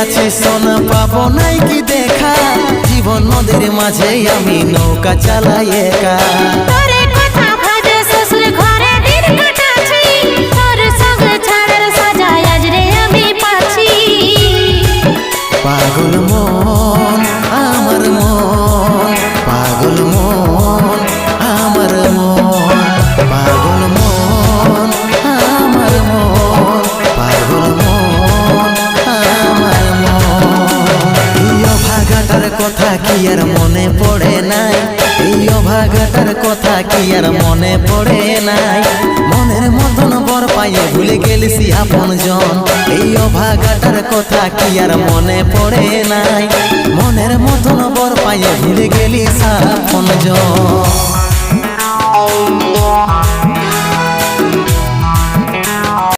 আছি সোনা পাবো নাই কি দেখা, জীবন নদীর মাঝে আমি নৌকা চালাই একা। তোরে কথা ভাবে শ্বশুর ঘরে দিন কাটাছি, তোর সঙ্গে ছাড়ার সাজা আজ রে আমি পাচ্ছি। পাগল মন আমার মন, পাগল মন আমার মন, পাগল মন আমার মন, পাগল মন আমার মন। এই অভাগাটার কথা কি আর মনে পড়ে নাই, এই অভাগাটার কথা কি আর মনে পড়ে নাই। মনের মতন বর পাইয়ে ভুলে গেলিস আপন জন, এই অভাগাটার কথা কি আর মনে পড়ে নাই। মনের মতন বর পাইয়ে ভুলে গেলিস আপন জন।